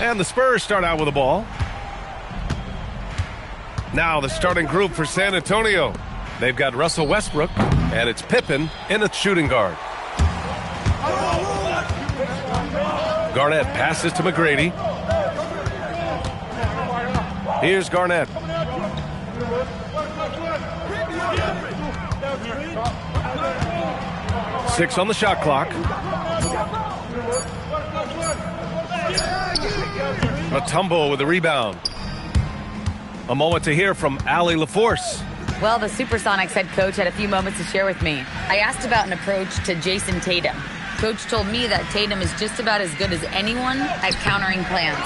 And the Spurs start out with the ball. Now the starting group for San Antonio. They've got Russell Westbrook, and it's Pippen in the shooting guard. Garnett passes to McGrady. Here's Garnett. Six on the shot clock. Mutombo with the rebound. A moment to hear from Allie LaForce. Well, the Supersonics head coach had a few moments to share with me. I asked about an approach to Jason Tatum. Coach told me that Tatum is just about as good as anyone at countering plans.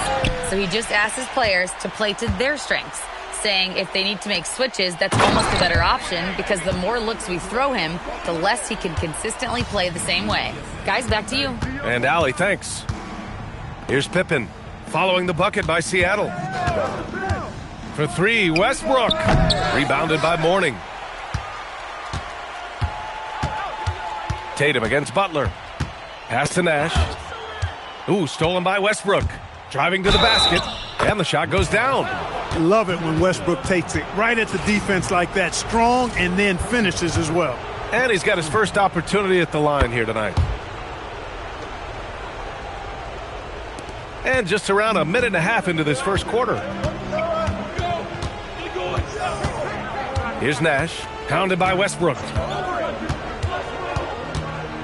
So he just asked his players to play to their strengths, saying if they need to make switches, that's almost a better option because the more looks we throw him, the less he can consistently play the same way. Guys, back to you. And Allie, thanks. Here's Pippen, following the bucket by Seattle. For three, Westbrook. Rebounded by Mourning. Tatum against Butler. Pass to Nash. Ooh, stolen by Westbrook. Driving to the basket, and the shot goes down. Love it when Westbrook takes it right at the defense like that, strong, and then finishes as well. And he's got his first opportunity at the line here tonight. And just around a minute and a half into this first quarter. Here's Nash, pounded by Westbrook.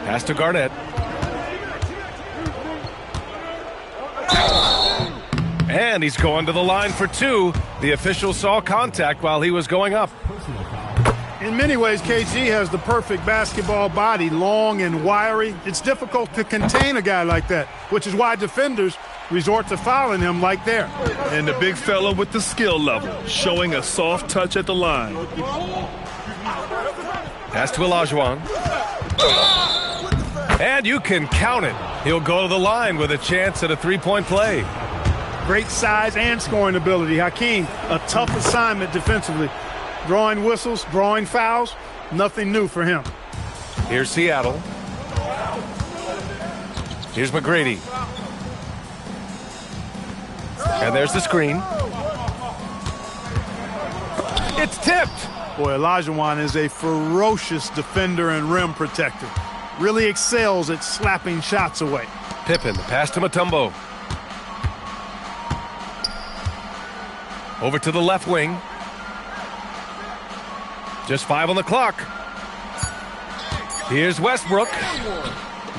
Pass to Garnett. And he's going to the line for two. The official saw contact while he was going up. In many ways, KG has the perfect basketball body, long and wiry. It's difficult to contain a guy like that, which is why defenders resort to fouling him like there. And the big fella with the skill level, showing a soft touch at the line. Pass to Olajuwon. And you can count it. He'll go to the line with a chance at a three-point play. Great size and scoring ability. Hakeem, a tough assignment defensively. Drawing whistles, drawing fouls, nothing new for him. Here's Seattle. Here's McGrady. And there's the screen. It's tipped. Boy, Olajuwon is a ferocious defender and rim protector. Really excels at slapping shots away. Pippen, the pass to Mutombo. Over to the left wing. Just 5 on the clock. Here's Westbrook.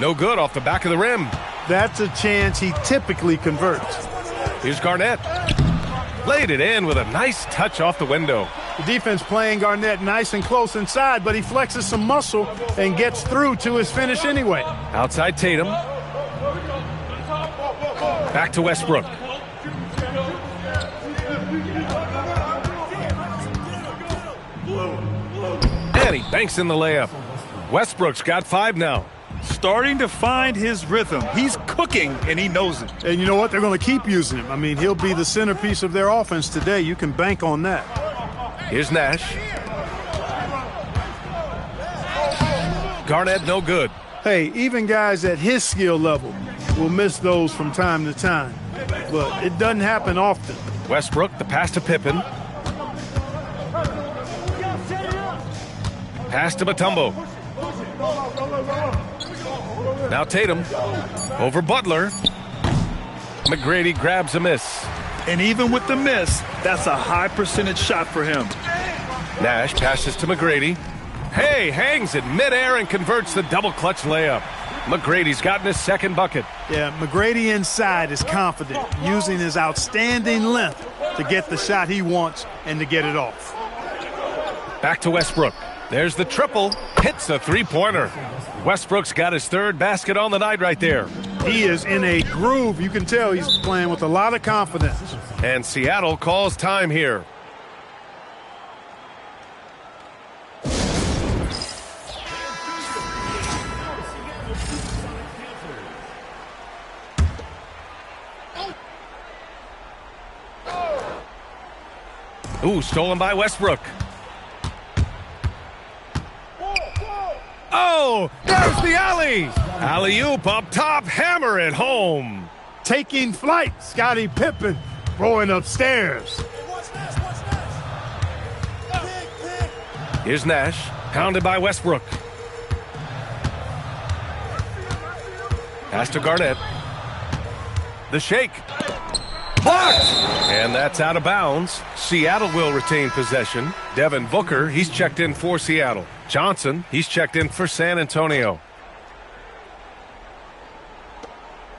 No good off the back of the rim. That's a chance he typically converts. Here's Garnett. Laid it in with a nice touch off the window. The defense playing Garnett nice and close inside, but he flexes some muscle and gets through to his finish anyway. Outside Tatum. Back to Westbrook. And he banks in the layup. Westbrook's got 5 now. Starting to find his rhythm. He's cooking, and he knows it. And you know what? They're going to keep using him. I mean, he'll be the centerpiece of their offense today. You can bank on that. Here's Nash. Garnett, no good. Hey, even guys at his skill level will miss those from time to time. But it doesn't happen often. Westbrook, the pass to Pippen. Pass to Mutombo. Now Tatum over Butler. McGrady grabs a miss. And even with the miss, that's a high percentage shot for him. Nash passes to McGrady. Hey, hangs in midair and converts the double clutch layup. McGrady's gotten his second bucket. Yeah, McGrady inside is confident, using his outstanding length to get the shot he wants and to get it off. Back to Westbrook. There's the triple. Hits a three-pointer. Westbrook's got his third basket on the night right there. He is in a groove. You can tell he's playing with a lot of confidence. And Seattle calls time here. Ooh, stolen by Westbrook. Oh, there's the alley. Alley-oop up top, hammer it home. taking flight. Scottie Pippen going upstairs. Here's Nash, pounded by Westbrook. Pass to Garnett. The shake. Blocked! And that's out of bounds. Seattle will retain possession. Devin Booker, he's checked in for Seattle. Johnson, he's checked in for San Antonio.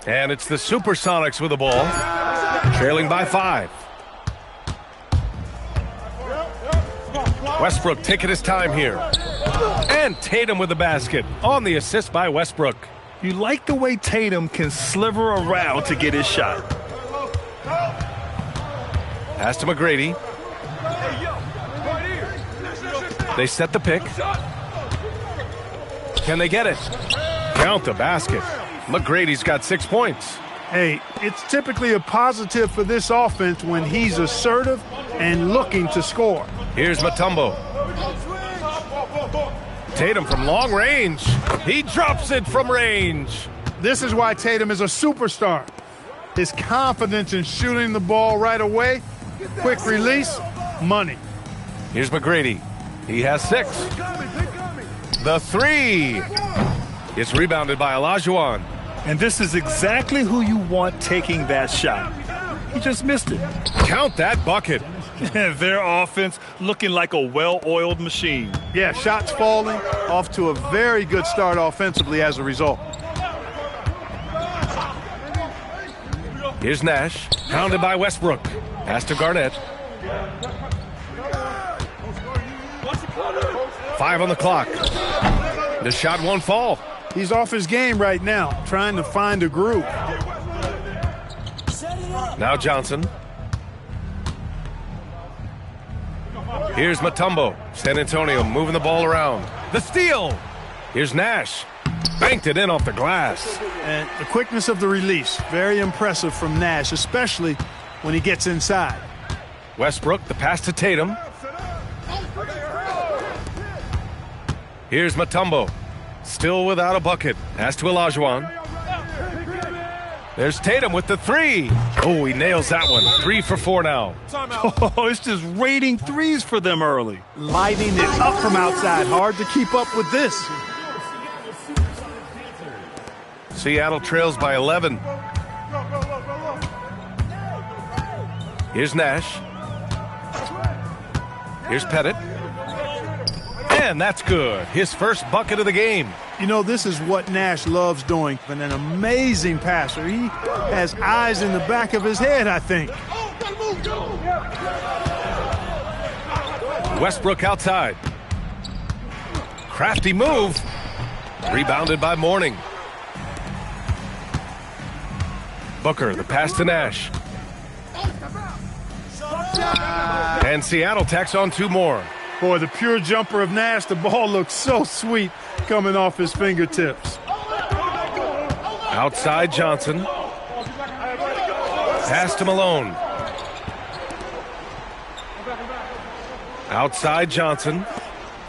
And it's the Supersonics with the ball, trailing by 5. Westbrook taking his time here. And Tatum with the basket on the assist by Westbrook. You like the way Tatum can sliver around to get his shot. Pass to McGrady. They set the pick. Can they get it? Count the basket. McGrady's got 6 points. Hey, it's typically a positive for this offense when he's assertive and looking to score. Here's Mutombo. Tatum from long range. He drops it from range. This is why Tatum is a superstar. His confidence in shooting the ball right away, quick release, money. Here's McGrady. He has 6. The 3. It's rebounded by Olajuwon. And this is exactly who you want taking that shot. He just missed it. Count that bucket. Their offense looking like a well-oiled machine. Yeah, shots falling, off to a very good start offensively as a result. Here's Nash, pounded by Westbrook. Pass to Garnett. 5 on the clock. The shot won't fall. He's off his game right now, trying to find a groove. Now Johnson. Here's Mutombo. San Antonio moving the ball around. The steal. Here's Nash. Banked it in off the glass. And the quickness of the release, very impressive from Nash, especially when he gets inside. Westbrook, the pass to Tatum. Here's Mutombo. Still without a bucket. Pass to Olajuwon. There's Tatum with the 3. Oh, he nails that one. 3 for 4 now. Oh, it's just raining threes for them early. Lighting it up from outside. Hard to keep up with this. Seattle trails by 11. Here's Nash. Here's Pettit. And that's good. His first bucket of the game. You know, this is what Nash loves doing. And an amazing passer. He has eyes in the back of his head, I think. Westbrook outside. Crafty move. Rebounded by Mourning. Booker, the pass to Nash. And Seattle tacks on 2 more. Boy, the pure jumper of Nash, the ball looks so sweet coming off his fingertips. Outside Johnson. Pass to Malone. Outside Johnson.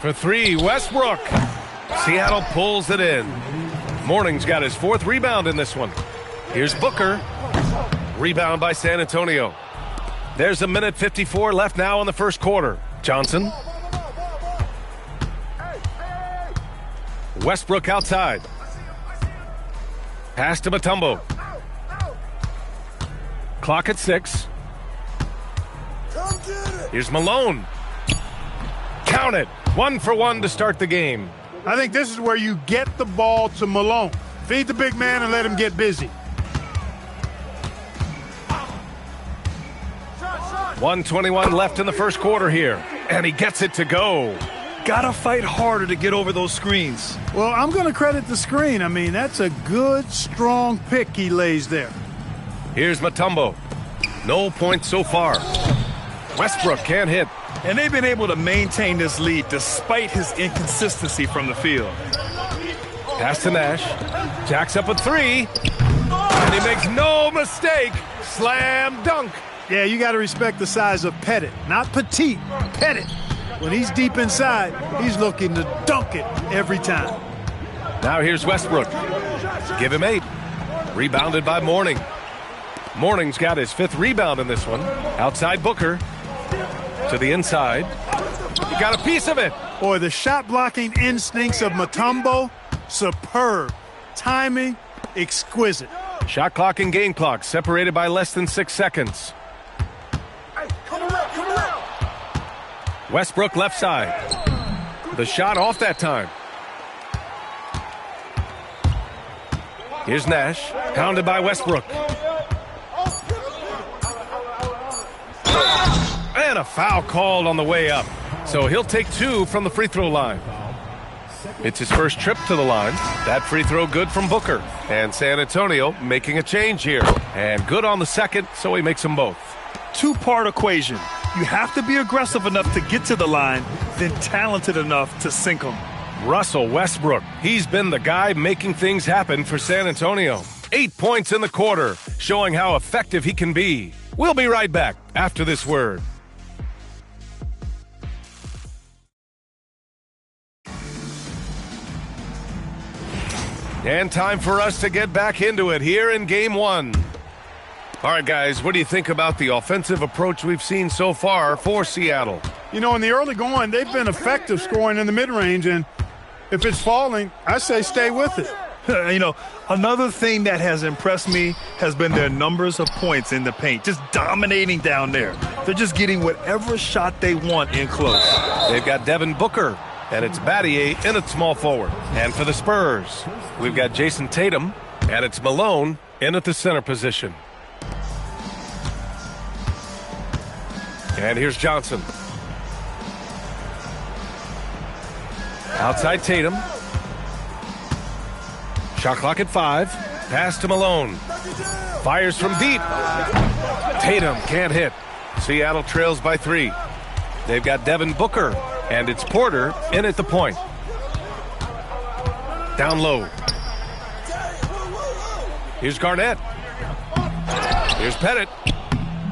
For 3, Westbrook. Seattle pulls it in. Mourning's got his 4th rebound in this one. Here's Booker. Rebound by San Antonio. There's 1:54 left now in the first quarter. Johnson. Westbrook outside. Pass to Mutombo. Clock at 6. Here's Malone. Count it. 1 for 1 to start the game. I think this is where you get the ball to Malone. Feed the big man and let him get busy. 1:21 left in the first quarter here. And he gets it to go. Gotta fight harder to get over those screens. Well, I'm going to credit the screen. I mean, that's a good, strong pick he lays there. Here's Mutombo. No points so far. Westbrook can't hit. And they've been able to maintain this lead despite his inconsistency from the field. Pass to Nash. Jacks up a 3. And he makes no mistake. Slam dunk. Yeah, you got to respect the size of Pettit. Not petite, Pettit. When he's deep inside, he's looking to dunk it every time. Now here's Westbrook. Give him 8. Rebounded by Mourning. Morning's got his 5th rebound in this one. Outside Booker. To the inside. He got a piece of it. Boy, the shot blocking instincts of Mutombo, superb. Timing, exquisite. Shot clock and game clock separated by less than 6 seconds. Westbrook left side. The shot off that time. Here's Nash, pounded by Westbrook. And a foul called on the way up. So he'll take 2 from the free throw line. It's his first trip to the line. That free throw good from Booker. And San Antonio making a change here. And good on the second, so he makes them both. Two-part equation. You have to be aggressive enough to get to the line, then talented enough to sink them. Russell Westbrook. He's been the guy making things happen for San Antonio. 8 points in the quarter, showing how effective he can be. We'll be right back after this word. And time for us to get back into it here in Game 1. All right, guys, what do you think about the offensive approach we've seen so far for Seattle? You know, in the early going, they've been effective scoring in the mid-range, and if it's falling, I say stay with it. You know, another thing that has impressed me has been their numbers of points in the paint, just dominating down there. They're just getting whatever shot they want in close. They've got Devin Booker, and it's Battier in at small forward. And for the Spurs, we've got Jason Tatum, and it's Malone in at the center position. And here's Johnson. Outside Tatum. Shot clock at 5. Pass to Malone. Fires from deep. Tatum can't hit. Seattle trails by 3. They've got Devin Booker, and it's Porter in at the point. Down low. Here's Garnett. Here's Pettit.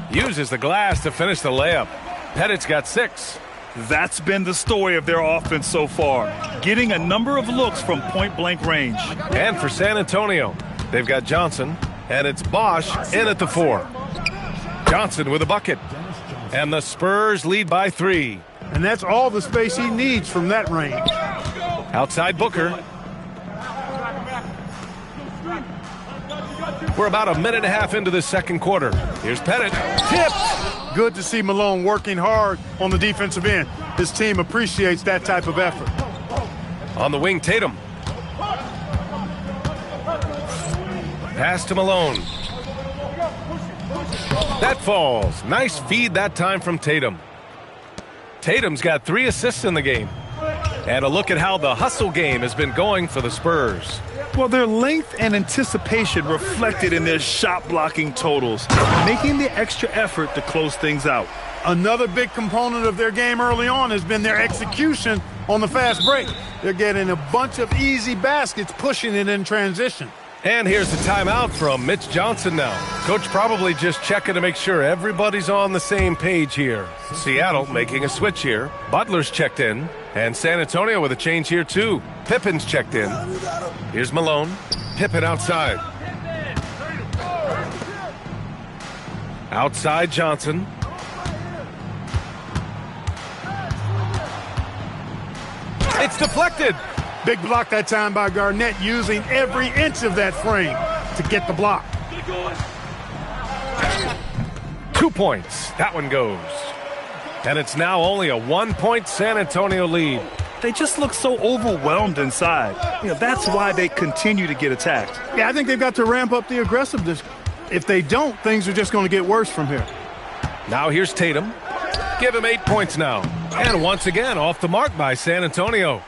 Uses the glass to finish the layup. Pettit's got 6. That's been the story of their offense so far, getting a number of looks from point-blank range. And for San Antonio, they've got Johnson, and it's Bosch in at the 4. Johnson with a bucket. And the Spurs lead by 3. And that's all the space he needs from that range. Outside Booker. We're about a minute and a half into the second quarter. Here's Pettit. Tipped. Good to see Malone working hard on the defensive end. His team appreciates that type of effort. On the wing, Tatum. Pass to Malone. That falls. Nice feed that time from Tatum. Tatum's got 3 assists in the game. And a look at how the hustle game has been going for the Spurs. Well, their length and anticipation reflected in their shot blocking totals, making the extra effort to close things out. Another big component of their game early on has been their execution on the fast break. They're getting a bunch of easy baskets, pushing it in transition. And here's the timeout from Mitch Johnson now. Coach probably just checking to make sure everybody's on the same page here. Seattle making a switch here. Butler's checked in. And San Antonio with a change here too. Pippen's checked in. Here's Malone. Pippen outside. Outside Johnson. It's deflected. Big block that time by Garnett, using every inch of that frame to get the block. 2 points. That one goes. And it's now only a 1-point San Antonio lead. They just look so overwhelmed inside. You know, that's why they continue to get attacked. Yeah, I think they've got to ramp up the aggressiveness. If they don't, things are just going to get worse from here. Now here's Tatum. Give him 8 points now. And once again, off the mark by San Antonio.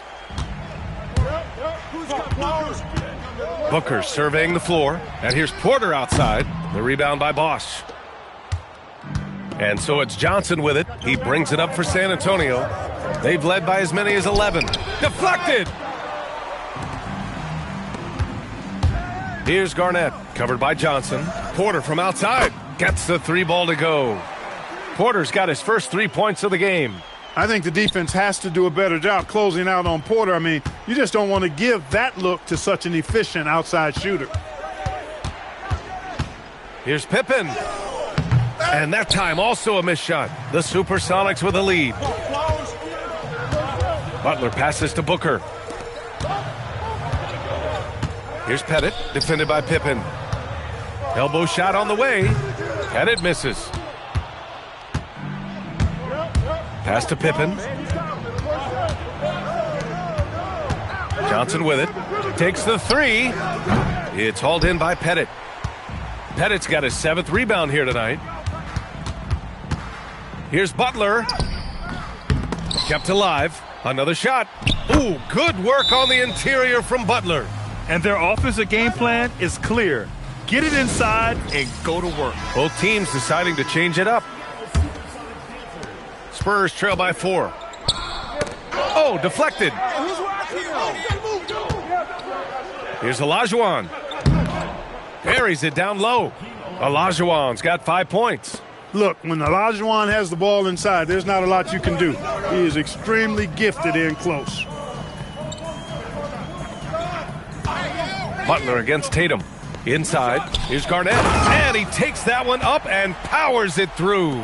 Booker surveying the floor. And here's Porter outside. The rebound by Bosch. And so it's Johnson with it. He brings it up for San Antonio. They've led by as many as 11. Deflected! Here's Garnett, covered by Johnson. Porter from outside gets the 3 ball to go. Porter's got his first 3 points of the game. I think the defense has to do a better job closing out on Porter. I mean, you just don't want to give that look to such an efficient outside shooter. Here's Pippen. And that time also a missed shot. The Supersonics with a lead. Butler passes to Booker. Here's Pettit, defended by Pippen. Elbow shot on the way. Pettit misses. Pass to Pippen. Johnson with it. Takes the three. It's hauled in by Pettit. Pettit's got his 7th rebound here tonight. Here's Butler. Kept alive. Another shot. Ooh, good work on the interior from Butler. And their offensive game plan is clear. Get it inside and go to work. Both teams deciding to change it up. Spurs trail by 4. Oh, deflected. Here's Olajuwon. Buries it down low. Olajuwon's got 5 points. Look, when Olajuwon has the ball inside, there's not a lot you can do. He is extremely gifted in close. Butler against Tatum. Inside. Here's Garnett. And he takes that one up and powers it through.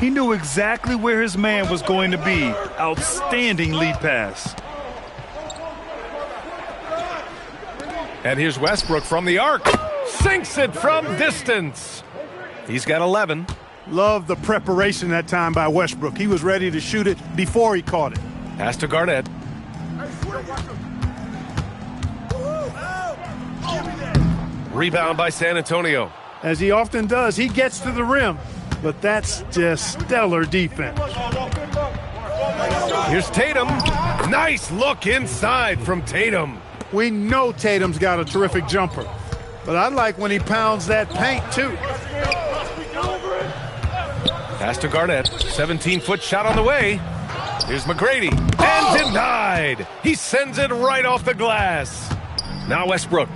He knew exactly where his man was going to be. Outstanding lead pass. And here's Westbrook from the arc. Sinks it from distance. He's got 11. Love the preparation that time by Westbrook. He was ready to shoot it before he caught it. Pass to Garnett. Rebound by San Antonio. As he often does, he gets to the rim, but that's just stellar defense. Here's Tatum. Nice look inside from Tatum. We know Tatum's got a terrific jumper, but I like when he pounds that paint too. Pass to Garnett. 17-foot shot on the way. Here's McGrady. And denied. He sends it right off the glass. Now Westbrook.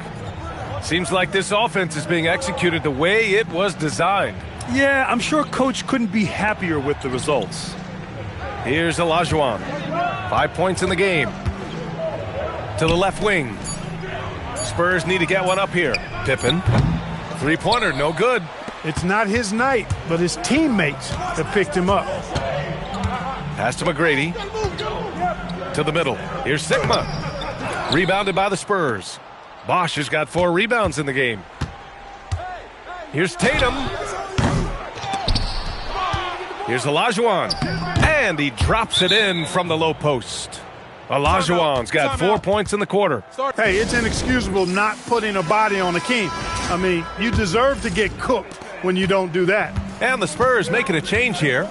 Seems like this offense is being executed the way it was designed. Yeah, I'm sure Coach couldn't be happier with the results. Here's Olajuwon. 5 points in the game. To the left wing. Spurs need to get one up here. Pippen. Three-pointer, no good. It's not his night, but his teammates have picked him up. Pass to McGrady. To the middle. Here's Sigma. Rebounded by the Spurs. Bosch has got 4 rebounds in the game. Here's Tatum. Here's Olajuwon. And he drops it in from the low post. Olajuwon's got 4 points in the quarter. Hey, it's inexcusable not putting a body on Akeem. I mean, you deserve to get cooked when you don't do that. And the Spurs making a change here.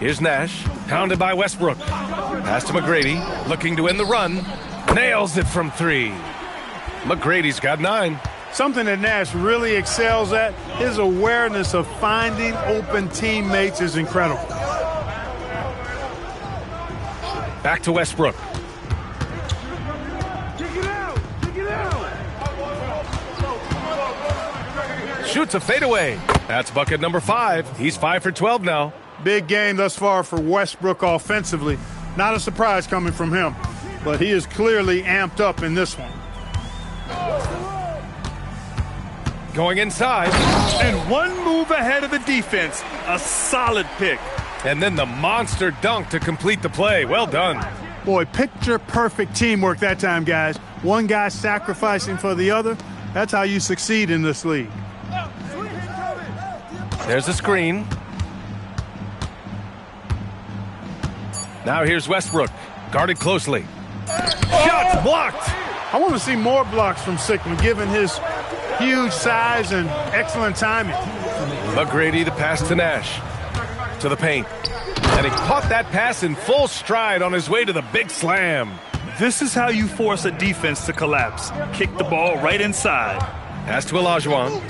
Here's Nash, pounded by Westbrook. Pass to McGrady, looking to end the run. Nails it from 3. McGrady's got 9. Something that Nash really excels at, his awareness of finding open teammates is incredible. Back to Westbrook. Shoots a fadeaway. That's bucket number 5. He's 5 for 12 now. Big game thus far for Westbrook offensively. Not a surprise coming from him, but he is clearly amped up in this one. Going inside. And one move ahead of the defense. A solid pick. And then the monster dunk to complete the play. Well done. Boy, picture-perfect teamwork that time, guys. One guy sacrificing for the other. That's how you succeed in this league. There's a screen. Now here's Westbrook, guarded closely. Shots blocked. I want to see more blocks from Sigma, given his huge size and excellent timing. McGrady, the pass to Nash. To the paint. And he caught that pass in full stride on his way to the big slam. This is how you force a defense to collapse. Kick the ball right inside. Pass to Olajuwon.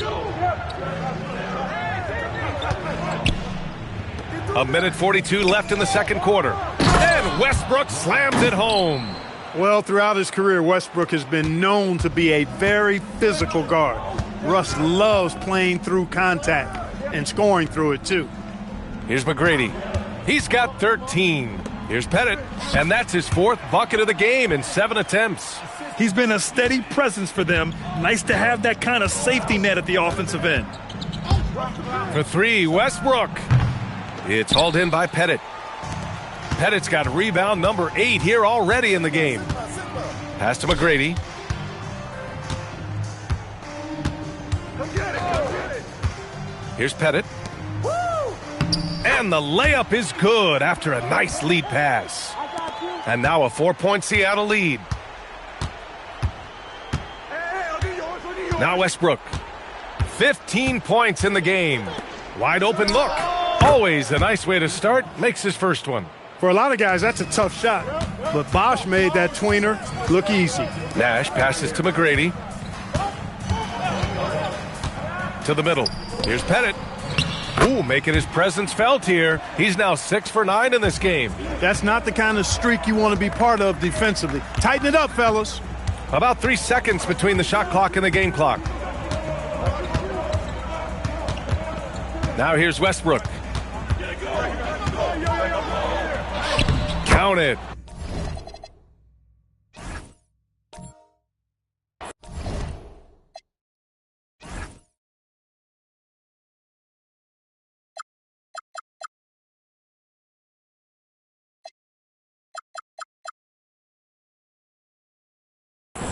A minute 42 left in the second quarter. And Westbrook slams it home. Well, throughout his career, Westbrook has been known to be a very physical guard. Russ loves playing through contact and scoring through it, too. Here's McGrady. He's got 13. Here's Pettit, and that's his 4th bucket of the game in 7 attempts. He's been a steady presence for them. Nice to have that kind of safety net at the offensive end. For 3, Westbrook. It's hauled in by Pettit. Pettit's got rebound number 8 here already in the game. Pass to McGrady. Here's Pettit. And the layup is good after a nice lead pass. And now a 4-point Seattle lead. Now Westbrook. 15 points in the game. Wide open look. Always a nice way to start. Makes his first one. For a lot of guys, that's a tough shot. But Bosch made that tweener look easy. Nash passes to McGrady. To the middle. Here's Pettit. Ooh, making his presence felt here. He's now 6 for 9 in this game. That's not the kind of streak you want to be part of defensively. Tighten it up, fellas. About 3 seconds between the shot clock and the game clock. Now here's Westbrook. Count it.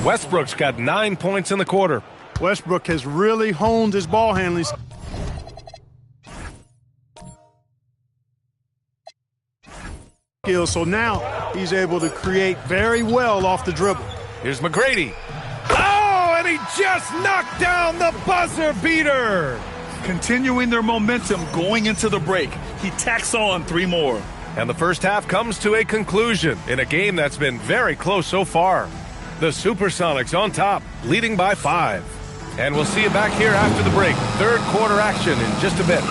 Westbrook's got 9 points in the quarter. Westbrook has really honed his ball handling skills, so now he's able to create very well off the dribble. Here's McGrady. Oh, and he just knocked down the buzzer beater. Continuing their momentum going into the break. He tacks on 3 more. And the first half comes to a conclusion in a game that's been very close so far. The Supersonics on top, leading by 5. And we'll see you back here after the break. 3rd quarter action in just a bit.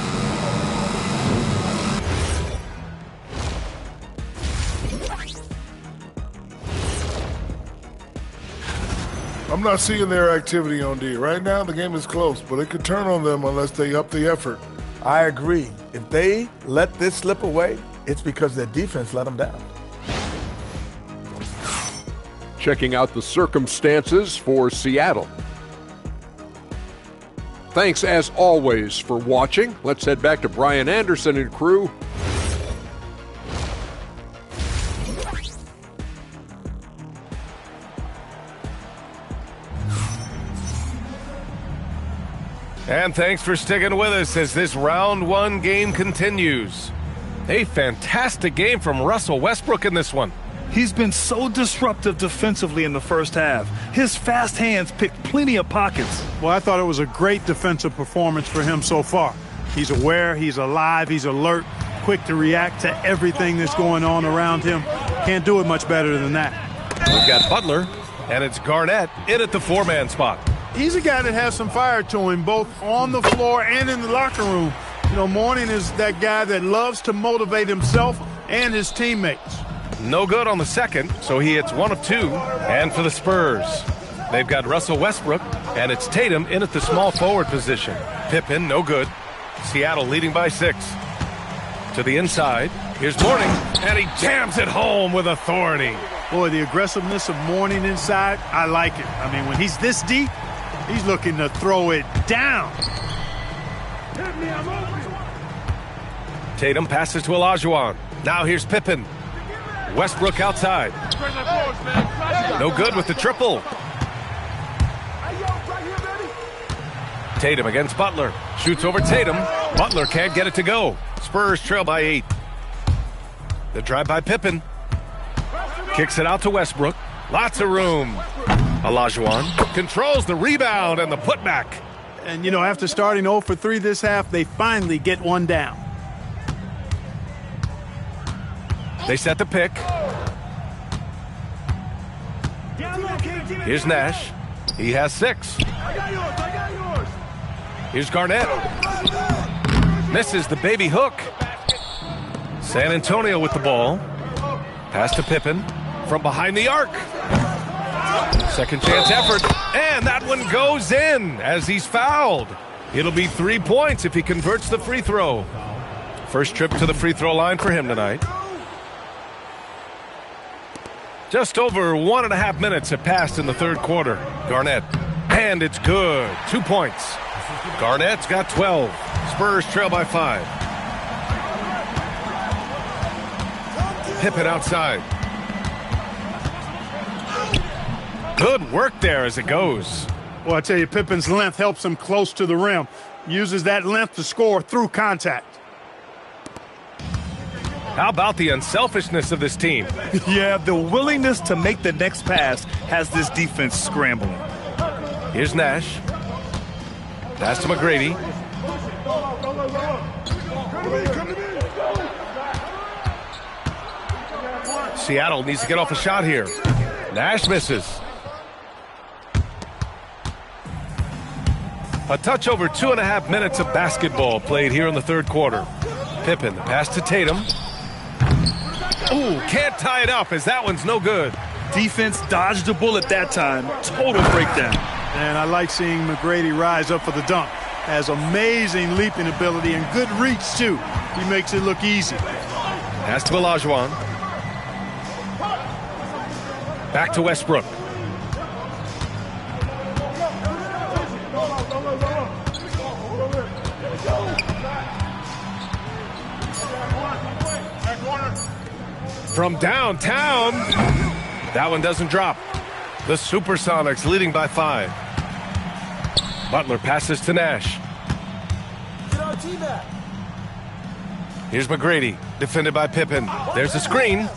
I'm not seeing their activity on D. Right now, the game is close, but it could turn on them unless they up the effort. I agree. If they let this slip away, it's because their defense let them down. Checking out the circumstances for Seattle. Thanks, as always, for watching. Let's head back to Brian Anderson and crew. And thanks for sticking with us as this round 1 game continues. A fantastic game from Russell Westbrook in this one. He's been so disruptive defensively in the first half. His fast hands picked plenty of pockets. Well, I thought it was a great defensive performance for him so far. He's aware, he's alive, he's alert, quick to react to everything that's going on around him. Can't do it much better than that. We've got Butler, and it's Garnett in at the 4-man spot. He's a guy that has some fire to him, both on the floor and in the locker room. You know, Mourning is that guy that loves to motivate himself and his teammates. No good on the second, so he hits 1 of 2. And for the Spurs, they've got Russell Westbrook, and it's Tatum in at the small forward position. Pippen, no good. Seattle leading by 6. To the inside, here's Mourning, and he jams it home with authority. Boy, the aggressiveness of Mourning inside, I like it. I mean, when he's this deep, he's looking to throw it down. Tatum passes to Olajuwon. Now here's Pippen. Westbrook outside. No good with the triple. Tatum against Butler. Shoots over Tatum. Butler can't get it to go. Spurs trail by 8. The drive by Pippen. Kicks it out to Westbrook. Lots of room. Olajuwon controls the rebound and the putback. And, you know, after starting 0 for 3 this half, they finally get one down. They set the pick. Here's Nash. He has 6. Here's Garnett. Misses the baby hook. San Antonio with the ball. Pass to Pippen from behind the arc. Second chance effort. And that one goes in as he's fouled. It'll be 3 points if he converts the free throw. First trip to the free throw line for him tonight. Just over 1.5 minutes have passed in the third quarter. Garnett, and it's good. 2 points. Garnett's got 12. Spurs trail by 5. Pippen outside. Good work there as it goes. Well, I tell you, Pippen's length helps him close to the rim. Uses that length to score through contact. How about the unselfishness of this team? Yeah, the willingness to make the next pass has this defense scrambling. Here's Nash. Pass to McGrady. Seattle needs to get off a shot here. Nash misses. A touch over 2.5 minutes of basketball played here in the third quarter. Pippen, the pass to Tatum. Ooh, can't tie it up as that one's no good. Defense dodged a bullet that time. Total breakdown. And I like seeing McGrady rise up for the dunk. Has amazing leaping ability and good reach, too. He makes it look easy. Pass to Olajuwon. Back to Westbrook. From downtown, that one doesn't drop. The Supersonics leading by 5. Butler passes to Nash. Here's McGrady, defended by Pippen. There's a screen.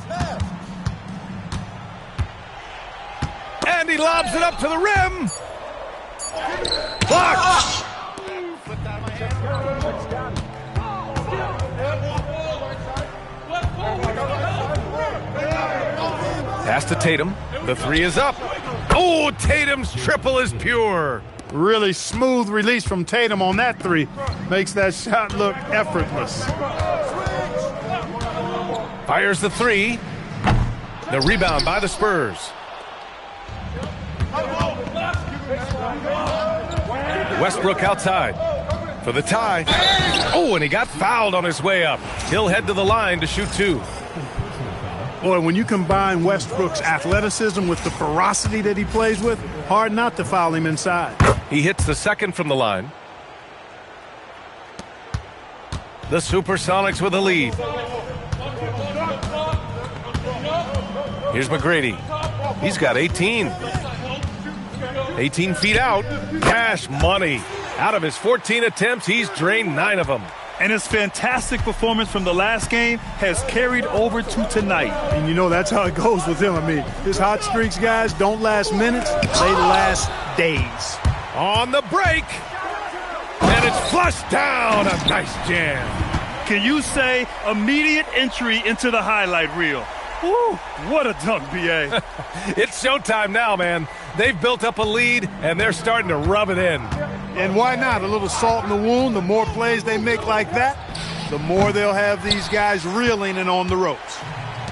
And he lobs it up to the rim. Blocked. Pass to Tatum. The 3 is up. Oh, Tatum's triple is pure. Really smooth release from Tatum on that 3. Makes that shot look effortless. Fires the 3. The rebound by the Spurs. Westbrook outside for the tie. Oh, and he got fouled on his way up. He'll head to the line to shoot 2. Boy, when you combine Westbrook's athleticism with the ferocity that he plays with, hard not to foul him inside. He hits the second from the line. The Supersonics with a lead. Here's McGrady. He's got 18. 18 feet out. Cash money. Out of his 14 attempts, he's drained 9 of them. And his fantastic performance from the last game has carried over to tonight. And you know that's how it goes with him. I mean, his hot streaks, guys, don't last minutes. They last days. On the break. And it's flushed down. A nice jam. Can you say immediate entry into the highlight reel? Woo, what a dunk, B.A. It's showtime now, man. They've built up a lead, and they're starting to rub it in. And why not? A little salt in the wound. The more plays they make like that, the more they'll have these guys reeling and on the ropes.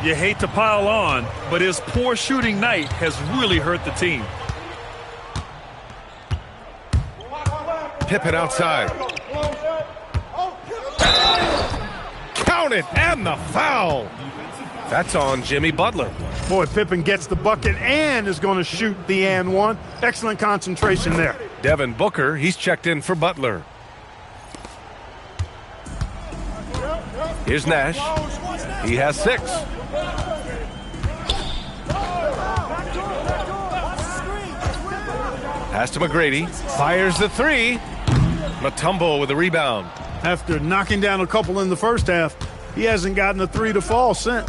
You hate to pile on, but his poor shooting night has really hurt the team. Pippen outside. Count it, and the foul. That's on Jimmy Butler. Boy, Pippen gets the bucket and is going to shoot the and one. Excellent concentration there. Devin Booker, he's checked in for Butler. Here's Nash. He has 6. Pass to McGrady. Fires the 3. Mutombo with the rebound. After knocking down a couple in the first half, he hasn't gotten a 3 to fall since.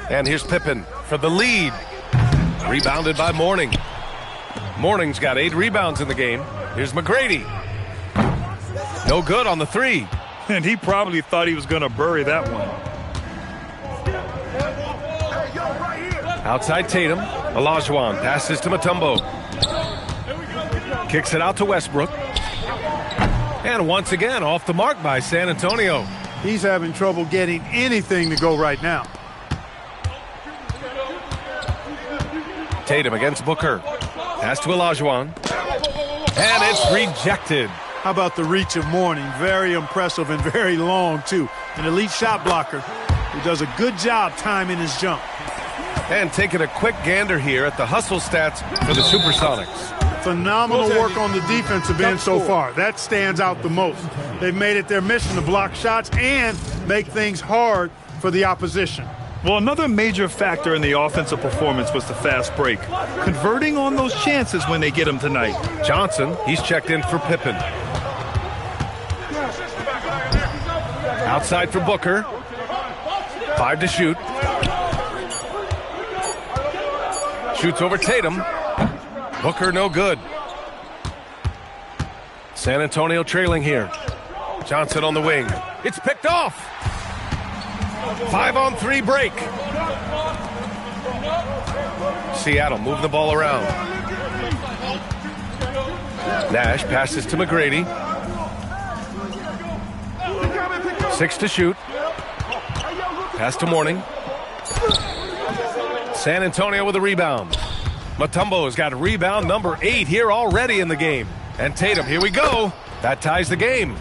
And here's Pippen for the lead. Rebounded by Mourning. Mourning's got 8 rebounds in the game. Here's McGrady. No good on the 3. And he probably thought he was going to bury that one. Outside Tatum. Olajuwon passes to Mutombo. Kicks it out to Westbrook. And once again, off the mark by San Antonio. He's having trouble getting anything to go right now. Tatum against Booker. Pass to Olajuwon. And it's rejected. How about the reach of Mourning? Very impressive and very long, too. An elite shot blocker. He does a good job timing his jump. And taking a quick gander here at the hustle stats for the Supersonics. Phenomenal work on the defensive end so far. That stands out the most. They've made it their mission to block shots and make things hard for the opposition. Well, another major factor in the offensive performance was the fast break. Converting on those chances when they get them tonight. Johnson, he's checked in for Pippen. Outside for Booker. 5 to shoot. Shoots over Tatum. Booker no good. San Antonio trailing here. Johnson on the wing. It's picked off. 5-on-3 break. Seattle move the ball around. Nash passes to McGrady. 6 to shoot. Pass to Mourning. San Antonio with a rebound. Mutombo's got rebound number 8 here already in the game. And Tatum, here we go. That ties the game.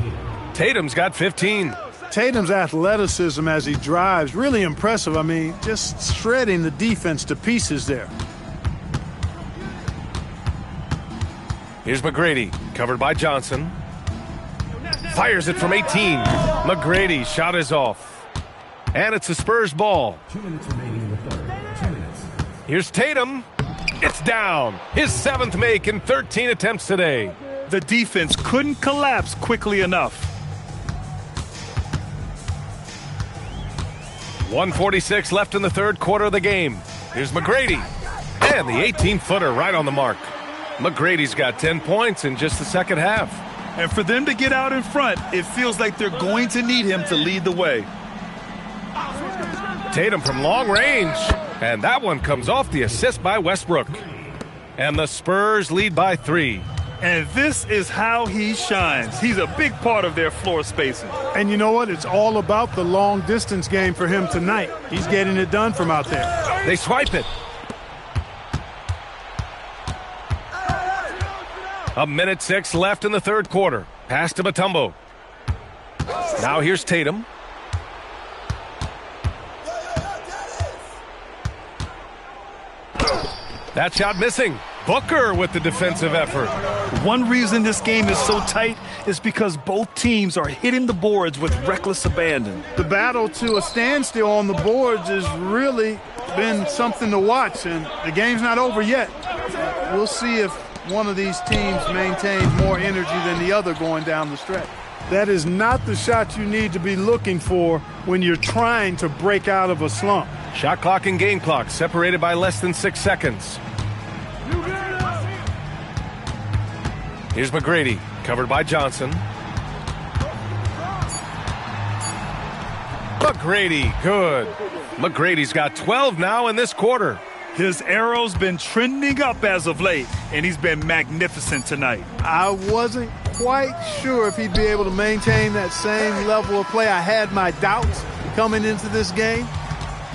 Tatum's got 15. Tatum's athleticism as he drives, really impressive. I mean, just shredding the defense to pieces there. Here's McGrady, covered by Johnson. Fires it from 18. McGrady's shot is off. And it's a Spurs ball. 2 minutes remaining in the third. 2 minutes. Here's Tatum. It's down. His 7th make in 13 attempts today. The defense couldn't collapse quickly enough. 1:46 left in the third quarter of the game. Here's McGrady. And the 18-footer right on the mark. McGrady's got 10 points in just the second half. And for them to get out in front, it feels like they're going to need him to lead the way. Tatum from long range. And that one comes off the assist by Westbrook. And the Spurs lead by 3. And this is how he shines. He's a big part of their floor spacing. And you know what? It's all about the long distance game for him tonight. He's getting it done from out there. They swipe it. 1:06 left in the third quarter. Pass to Mutombo. Now here's Tatum. That shot missing. Booker with the defensive effort. One reason this game is so tight is because both teams are hitting the boards with reckless abandon. The battle to a standstill on the boards has really been something to watch, and the game's not over yet. We'll see if one of these teams maintains more energy than the other going down the stretch. That is not the shot you need to be looking for when you're trying to break out of a slump. Shot clock and game clock separated by less than 6 seconds. Here's McGrady, covered by Johnson. McGrady, good. McGrady's got 12 now in this quarter. His arrow's been trending up as of late, and he's been magnificent tonight. I wasn't quite sure if he'd be able to maintain that same level of play. I had my doubts coming into this game,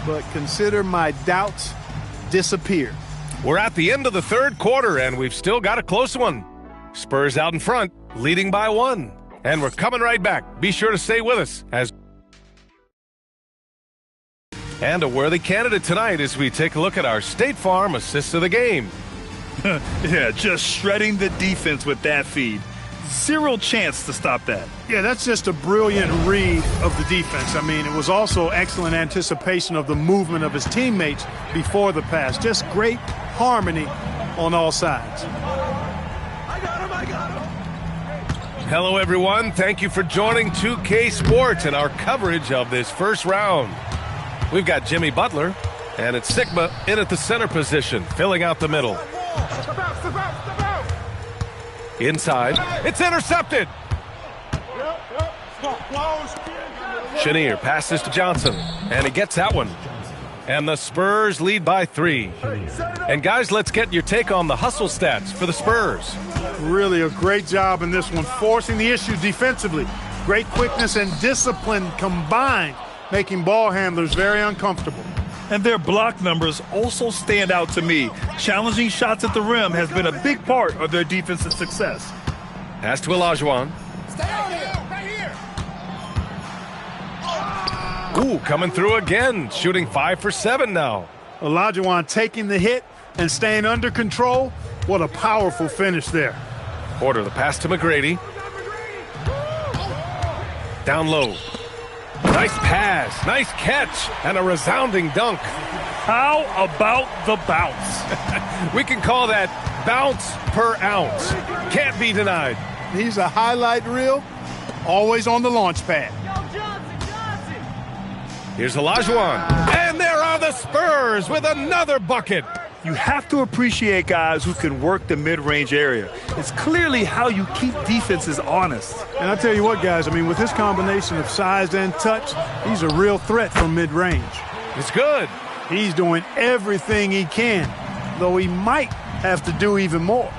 but consider my doubts disappeared. We're at the end of the third quarter, and we've still got a close one. Spurs out in front, leading by 1. And we're coming right back. Be sure to stay with us. And a worthy candidate tonight as we take a look at our State Farm assist of the game. Yeah, just shredding the defense with that feed. Zero chance to stop that. Yeah, that's just a brilliant read of the defense. I mean, it was also excellent anticipation of the movement of his teammates before the pass. Just great harmony on all sides. Hello, everyone. Thank you for joining 2K Sports and our coverage of this first round. We've got Jimmy Butler, and it's Sigma in at the center position, filling out the middle. Inside, it's intercepted. Chenier passes to Johnson, and he gets that one. And the Spurs lead by 3. And guys, let's get your take on the hustle stats for the Spurs. Really a great job in this one, forcing the issue defensively. Great quickness and discipline combined, making ball handlers very uncomfortable. And their block numbers also stand out to me. Challenging shots at the rim has been a big part of their defensive success. Pass to Olajuwon. Ooh, coming through again, shooting 5 for 7 now. Olajuwon taking the hit and staying under control. What a powerful finish there. Porter, the pass to McGrady. Down low. Nice pass, nice catch, and a resounding dunk. How about the bounce? We can call that bounce per ounce. Can't be denied. He's a highlight reel, always on the launch pad. Here's Olajuwon. And there are the Spurs with another bucket. You have to appreciate guys who can work the mid-range area. It's clearly how you keep defenses honest. And I tell you what, guys, I mean, with this combination of size and touch, he's a real threat from mid-range. It's good. He's doing everything he can, though he might have to do even more.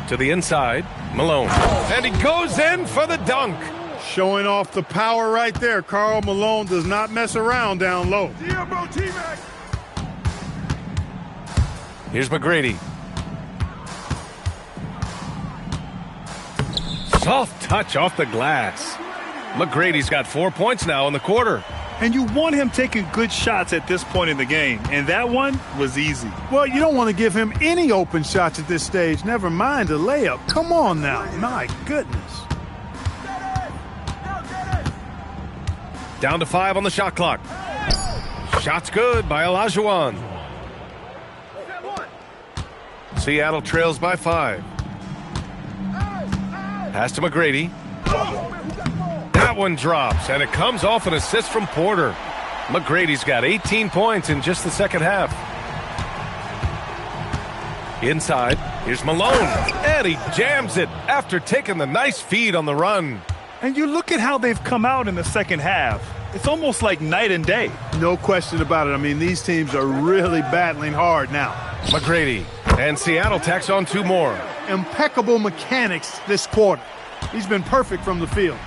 To the inside, Malone. And he goes in for the dunk. Showing off the power right there. Karl Malone does not mess around down low. Here's McGrady. Soft touch off the glass. McGrady's got 4 points now in the quarter. And you want him taking good shots at this point in the game. And that one was easy. Well, you don't want to give him any open shots at this stage. Never mind a layup. Come on now. My goodness. Down to 5 on the shot clock. Shot's good by Olajuwon. Seattle trails by 5. Pass to McGrady. That one drops, and it comes off an assist from Porter. McGrady's got 18 points in just the second half. Inside, here's Malone, and he jams it after taking the nice feed on the run. And you look at how they've come out in the second half. It's almost like night and day. No question about it. I mean, these teams are really battling hard now. McGrady, and Seattle tacks on 2 more. Impeccable mechanics this quarter. He's been perfect from the field.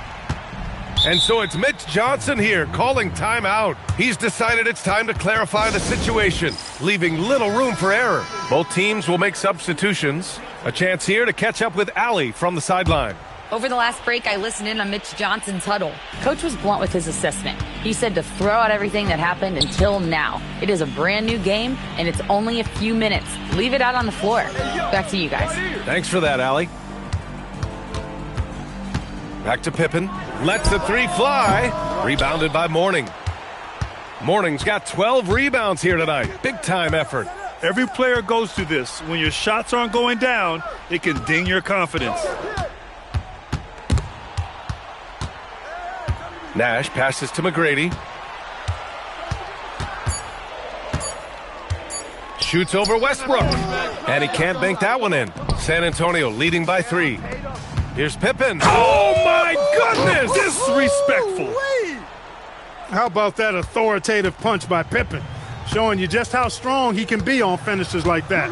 And so it's Mitch Johnson here calling timeout. He's decided it's time to clarify the situation, leaving little room for error. Both teams will make substitutions. A chance here to catch up with Allie from the sideline. Over the last break, I listened in on Mitch Johnson's huddle. Coach was blunt with his assessment. He said to throw out everything that happened until now. It is a brand new game, and it's only a few minutes. Leave it out on the floor. Back to you guys. Thanks for that, Allie. Back to Pippen. Lets the 3 fly. Rebounded by Mourning. Mourning's got 12 rebounds here tonight. Big-time effort. Every player goes through this. When your shots aren't going down, it can ding your confidence. Nash passes to McGrady. Shoots over Westbrook. And he can't bank that one in. San Antonio leading by 3. Here's Pippen. Oh, my goodness! Disrespectful. How about that authoritative punch by Pippen? Showing you just how strong he can be on finishes like that.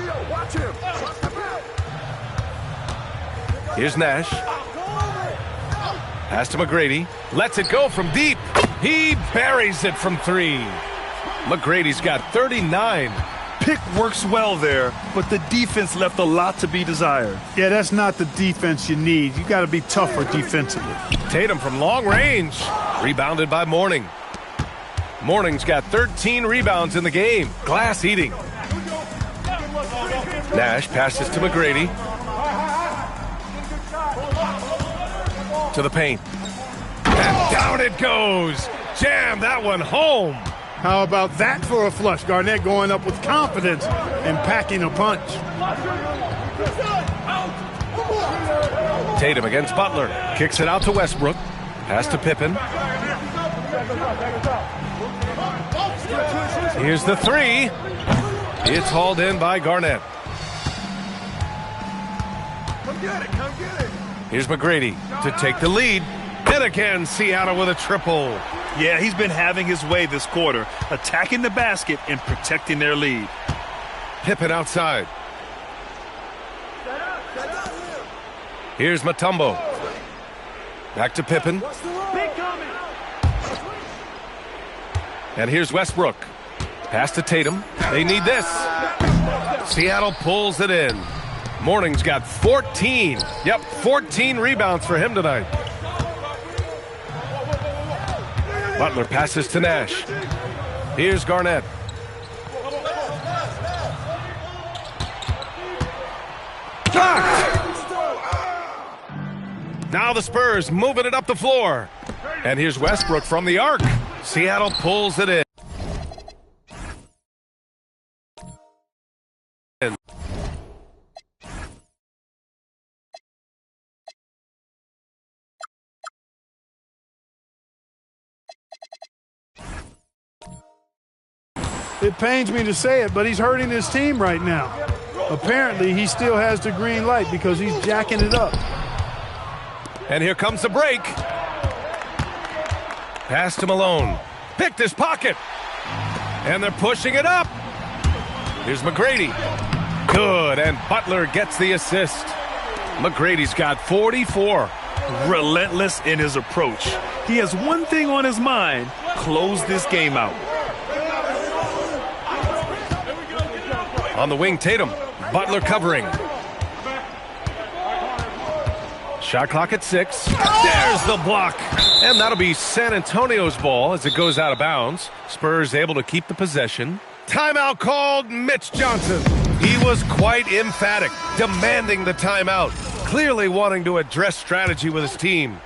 Here's Nash. Pass to McGrady. Lets it go from deep. He buries it from 3. McGrady's got 39. Pick works well there, but the defense left a lot to be desired. Yeah, that's not the defense you need. You got to be tougher defensively. Tatum from long range. Rebounded by Mourning. Mourning's got 13 rebounds in the game. Glass eating. Nash passes to McGrady. To the paint. And down it goes. Jam that one home. How about that for a flush? Garnett going up with confidence and packing a punch. Tatum against Butler. Kicks it out to Westbrook. Pass to Pippen. Here's the 3. It's hauled in by Garnett. Here's McGrady to take the lead. And again, Seattle with a triple. Yeah, he's been having his way this quarter, attacking the basket and protecting their lead. Pippen outside. Here's Mutombo. Back to Pippen. And here's Westbrook. Pass to Tatum. They need this. Seattle pulls it in. Mourning's got 14. Yep, 14 rebounds for him tonight. Butler passes to Nash. Here's Garnett. Blocked! Now the Spurs moving it up the floor. And here's Westbrook from the arc. Seattle pulls it in. It pains me to say it, but he's hurting his team right now. Apparently, he still has the green light because he's jacking it up. And here comes the break. Pass to Malone. Picked his pocket. And they're pushing it up. Here's McGrady. Good, and Butler gets the assist. McGrady's got 44. Relentless in his approach. He has one thing on his mind: close this game out. On the wing, Tatum. Butler covering. Shot clock at 6. There's the block. And that'll be San Antonio's ball as it goes out of bounds. Spurs able to keep the possession. Timeout called. Mitch Johnson. He was quite emphatic, demanding the timeout. Clearly wanting to address strategy with his team.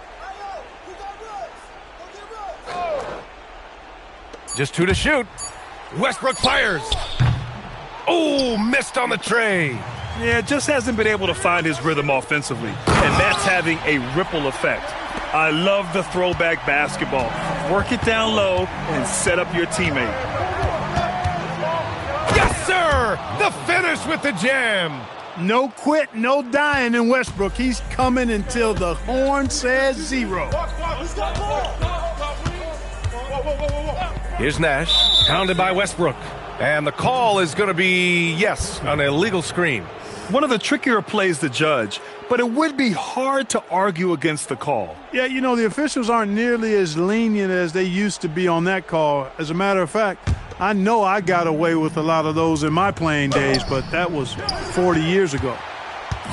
Just 2 to shoot. Westbrook fires. Oh, missed on the tray. Yeah, just hasn't been able to find his rhythm offensively, and that's having a ripple effect. I love the throwback basketball. Work it down low and set up your teammate. Yes, sir! The finish with the jam. No quit, no dying in Westbrook. He's coming until the horn says 0. Here's Nash, pounded by Westbrook. And the call is going to be, yes, an illegal screen. One of the trickier plays to judge, but it would be hard to argue against the call. Yeah, you know, the officials aren't nearly as lenient as they used to be on that call. As a matter of fact, I know I got away with a lot of those in my playing days, but that was 40 years ago.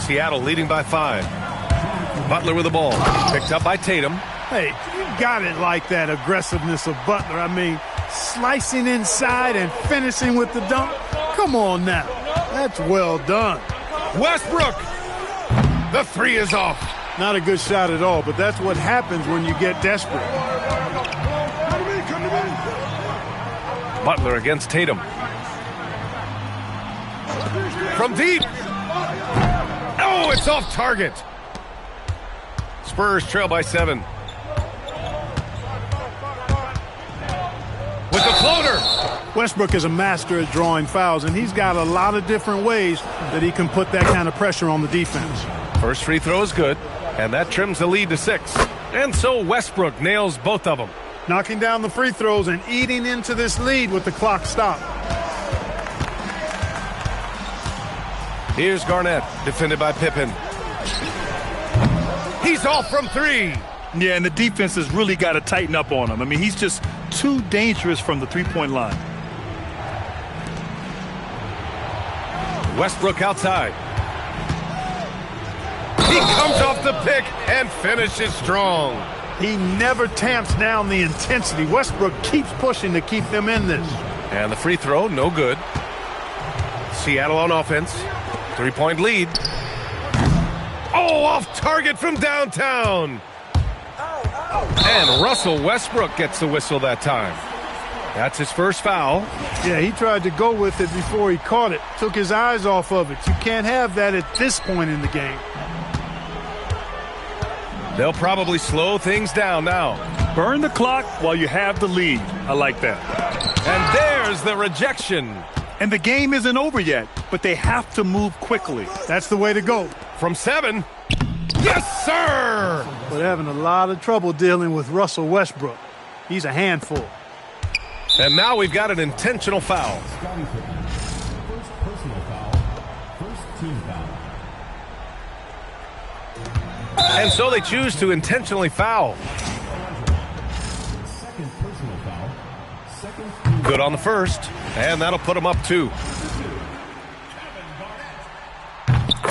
Seattle leading by 5. Butler with the ball, picked up by Tatum. Hey, you got it like that aggressiveness of Butler. I mean, slicing inside and finishing with the dunk. Come on now. That's well done. Westbrook! The 3 is off. Not a good shot at all, but that's what happens when you get desperate. Butler against Tatum. From deep. Oh, it's off target. Spurs trail by 7. With the floater. Westbrook is a master at drawing fouls, and he's got a lot of different ways that he can put that kind of pressure on the defense. First free throw is good, and that trims the lead to 6. And so Westbrook nails both of them. Knocking down the free throws and eating into this lead with the clock stopped. Here's Garnett, defended by Pippen. He's off from 3. Yeah, and the defense has really got to tighten up on him. I mean, he's just too dangerous from the three-point line. Westbrook outside. He comes off the pick and finishes strong. He never tamps down the intensity. Westbrook keeps pushing to keep them in this. And the free throw, no good. Seattle on offense. 3-point lead. Oh, off target from downtown. And Russell Westbrook gets the whistle that time. That's his first foul. Yeah, he tried to go with it before he caught it. Took his eyes off of it. You can't have that at this point in the game. They'll probably slow things down now. Burn the clock while you have the lead. I like that. And there's the rejection. And the game isn't over yet, but they have to move quickly. That's the way to go. From 7. Yes, sir! But having a lot of trouble dealing with Russell Westbrook. He's a handful. And now we've got an intentional foul. First personal foul. First team foul. And so they choose to intentionally foul. Second personal foul. Second. Good on the first, and that'll put them up 2.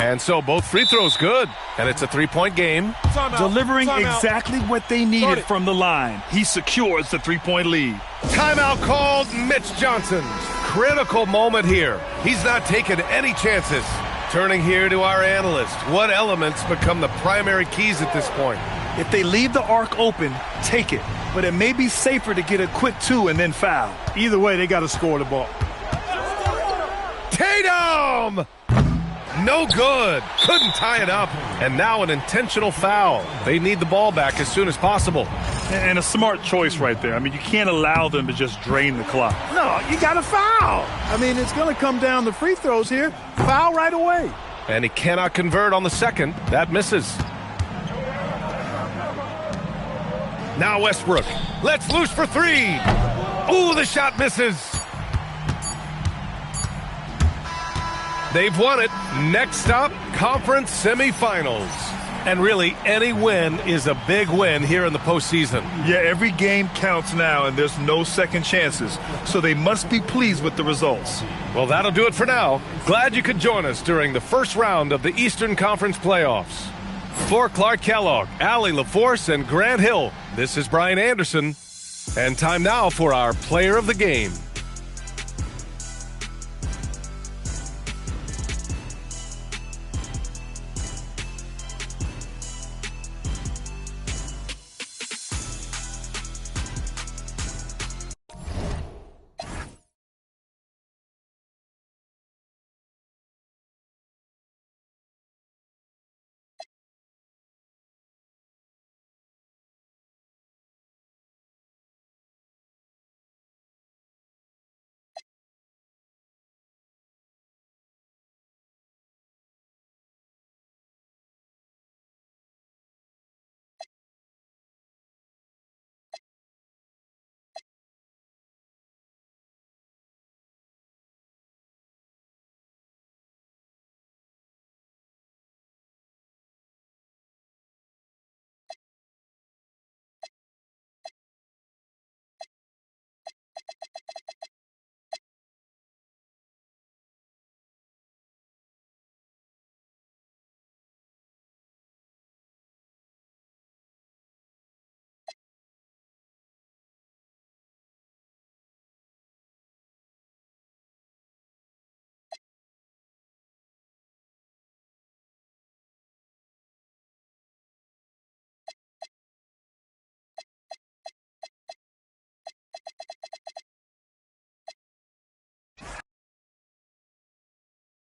And so both free throws good. And it's a three-point game. Delivering exactly what they needed from the line. He secures the three-point lead. Timeout called. Mitch Johnson. Critical moment here. He's not taking any chances. Turning here to our analyst. What elements become the primary keys at this point? If they leave the arc open, take it. But it may be safer to get a quick two and then foul. Either way, they got to score the ball. Tatum! No good. Couldn't tie it up. And now an intentional foul. They need the ball back as soon as possible. And a smart choice right there. I mean, you can't allow them to just drain the clock. No, you got to foul. I mean, it's going to come down to free throws here. Foul right away. And he cannot convert on the second. That misses. Now Westbrook. Let's loose for three. Ooh, the shot misses. They've won it. Next up, conference semifinals. And really, any win is a big win here in the postseason. Yeah, every game counts now, and there's no second chances. So they must be pleased with the results. Well, that'll do it for now. Glad you could join us during the first round of the Eastern Conference playoffs. For Clark Kellogg, Allie LaForce, and Grant Hill, this is Brian Anderson. And time now for our player of the game.